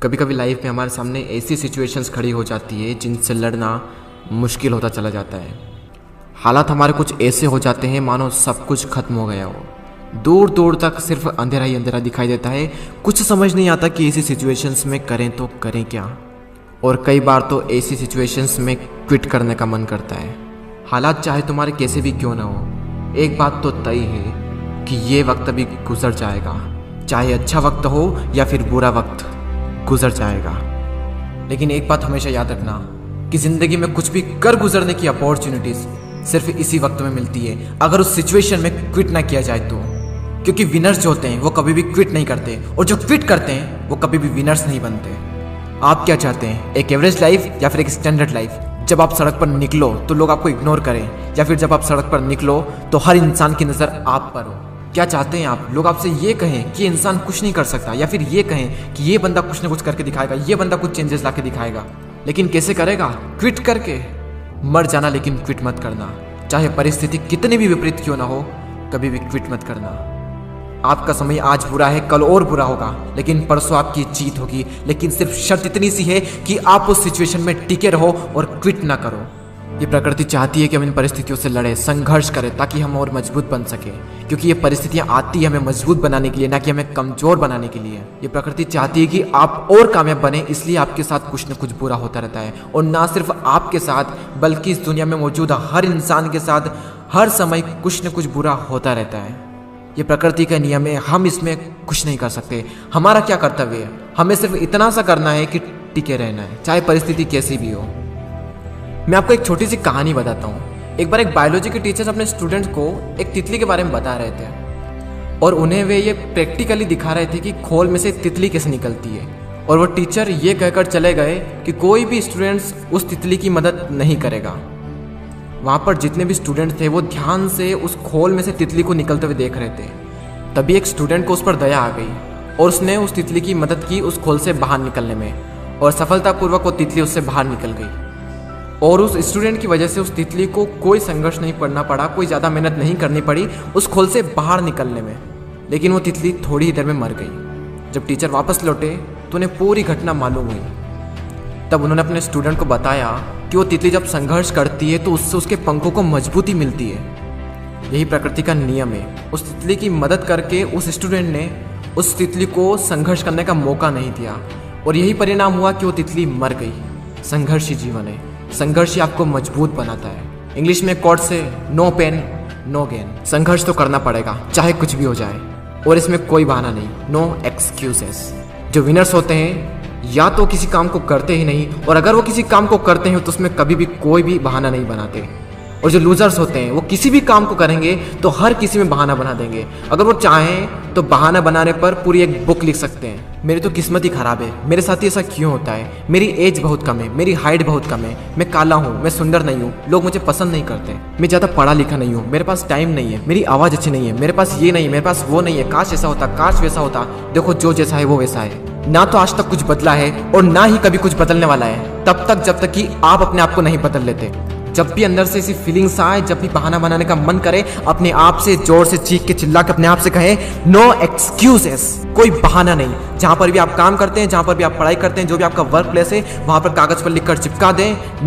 कभी कभी लाइफ में हमारे सामने ऐसी सिचुएशंस खड़ी हो जाती है जिनसे लड़ना मुश्किल होता चला जाता है। हालात हमारे कुछ ऐसे हो जाते हैं मानो सब कुछ खत्म हो गया हो। दूर दूर तक सिर्फ अंधेरा ही अंधेरा दिखाई देता है। कुछ समझ नहीं आता कि ऐसी सिचुएशंस में करें तो करें क्या। और कई बार तो ऐसी सिचुएशंस में क्विट करने का मन करता है। हालात चाहे तुम्हारे कैसे भी क्यों ना हो, एक बात तो तय है कि ये वक्त अभी गुजर जाएगा। चाहे अच्छा वक्त हो या फिर बुरा वक्त, गुजर जाएगा। लेकिन एक बात हमेशा याद रखना कि ज़िंदगी में कुछ भी कर गुजरने की अपॉर्चुनिटीज़ सिर्फ इसी वक्त में मिलती है, अगर उस सिचुएशन में क्विट ना किया जाए तो। क्योंकि विनर्स जो होते हैं वो कभी भी क्विट नहीं करते, और जो क्विट करते हैं वो कभी भी विनर्स नहीं बनते। आप क्या चाहते हैं, एक एवरेज लाइफ या फिर एक स्टैंडर्ड लाइफ? जब आप सड़क पर निकलो तो लोग आपको इग्नोर करें, या फिर जब आप सड़क पर निकलो तो हर इंसान की नज़र आप पर हो? क्या चाहते हैं आप, लोग आपसे ये कहें कि इंसान कुछ नहीं कर सकता, या फिर ये कहें कि ये बंदा कुछ ना कुछ करके दिखाएगा, ये बंदा कुछ चेंजेस ला के दिखाएगा? लेकिन कैसे करेगा? क्विट करके। मर जाना लेकिन क्विट मत करना। चाहे परिस्थिति कितनी भी विपरीत क्यों ना हो, कभी भी क्विट मत करना। आपका समय आज बुरा है, कल और बुरा होगा, लेकिन परसों आपकी जीत होगी। लेकिन सिर्फ शर्त इतनी सी है कि आप उस सिचुएशन में टिके रहो और क्विट ना करो। ये प्रकृति चाहती है कि हम इन परिस्थितियों से लड़े, संघर्ष करें, ताकि हम और मजबूत बन सके। क्योंकि ये परिस्थितियां आती है हमें मजबूत बनाने के लिए, ना कि हमें कमजोर बनाने के लिए। ये प्रकृति चाहती है कि आप और कामयाब बने, इसलिए आपके साथ कुछ न कुछ बुरा होता रहता है। और ना सिर्फ आपके साथ, बल्कि इस दुनिया में मौजूद हर इंसान के साथ हर समय कुछ न कुछ बुरा होता रहता है। ये प्रकृति का नियम है, हम इसमें कुछ नहीं कर सकते। हमारा क्या कर्तव्य है? हमें सिर्फ इतना सा करना है कि टिके रहना है, चाहे परिस्थिति कैसी भी हो। मैं आपको एक छोटी सी कहानी बताता हूँ। एक बार एक बायोलॉजी के टीचर अपने स्टूडेंट्स को एक तितली के बारे में बता रहे थे, और उन्हें वे ये प्रैक्टिकली दिखा रहे थे कि खोल में से तितली कैसे निकलती है। और वो टीचर ये कहकर चले गए कि कोई भी स्टूडेंट्स उस तितली की मदद नहीं करेगा। वहाँ पर जितने भी स्टूडेंट थे वो ध्यान से उस खोल में से तितली को निकलते हुए देख रहे थे। तभी एक स्टूडेंट को उस पर दया आ गई, और उसने उस तितली की मदद की उस खोल से बाहर निकलने में, और सफलतापूर्वक वो तितली उससे बाहर निकल गई। और उस स्टूडेंट की वजह से उस तितली को कोई संघर्ष नहीं करना पड़ा, कोई ज़्यादा मेहनत नहीं करनी पड़ी उस खोल से बाहर निकलने में। लेकिन वो तितली थोड़ी ही देर में मर गई। जब टीचर वापस लौटे तो उन्हें पूरी घटना मालूम हुई। तब उन्होंने अपने स्टूडेंट को बताया कि वो तितली जब संघर्ष करती है तो उससे उसके पंखों को मजबूती मिलती है। यही प्रकृति का नियम है। उस तितली की मदद करके उस स्टूडेंट ने उस तितली को संघर्ष करने का मौका नहीं दिया, और यही परिणाम हुआ कि वो तितली मर गई। संघर्ष ही जीवन है, संघर्ष ही आपको मजबूत बनाता है। इंग्लिश में कोट से नो पेन नो गेन। संघर्ष तो करना पड़ेगा चाहे कुछ भी हो जाए, और इसमें कोई बहाना नहीं, नो एक्सक्यूजेस। जो विनर्स होते हैं या तो किसी काम को करते ही नहीं, और अगर वो किसी काम को करते हैं तो उसमें कभी भी कोई भी बहाना नहीं बनाते। और जो लूजर्स होते हैं वो किसी भी काम को करेंगे तो हर किसी में बहाना बना देंगे। अगर वो चाहें तो बहाना बनाने पर पूरी एक बुक लिख सकते हैं। मेरी तो किस्मत ही खराब है, मेरे साथ ही ऐसा क्यों होता है, मेरी एज बहुत कम है, मेरी हाइट बहुत कम है, मैं काला हूँ, मैं सुंदर नहीं हूँ, लोग मुझे पसंद नहीं करते, मैं ज़्यादा पढ़ा लिखा नहीं हूँ, मेरे पास टाइम नहीं है, मेरी आवाज़ अच्छी नहीं है, मेरे पास ये नहीं है, मेरे पास वो नहीं है, काश ऐसा होता, काश वैसा होता। देखो जो जैसा है वो वैसा है। ना तो आज तक कुछ बदला है और ना ही कभी कुछ बदलने वाला है, तब तक जब तक कि आप अपने आप को नहीं बदल लेते। जब भी अंदर से ऐसी फीलिंग्स आए, जब भी बहाना बनाने का मन करे, अपने आप से जोर से चीख के चिल्ला के अपने आप से कहें नो एक्सक्यूजेस। कोई बहाना नहीं। जहां पर भी आप काम करते हैं, जहां पर भी आप पढ़ाई करते हैं, जो भी आपका वर्क प्लेस है, वहां पर कागज पर लिखकर चिपका दें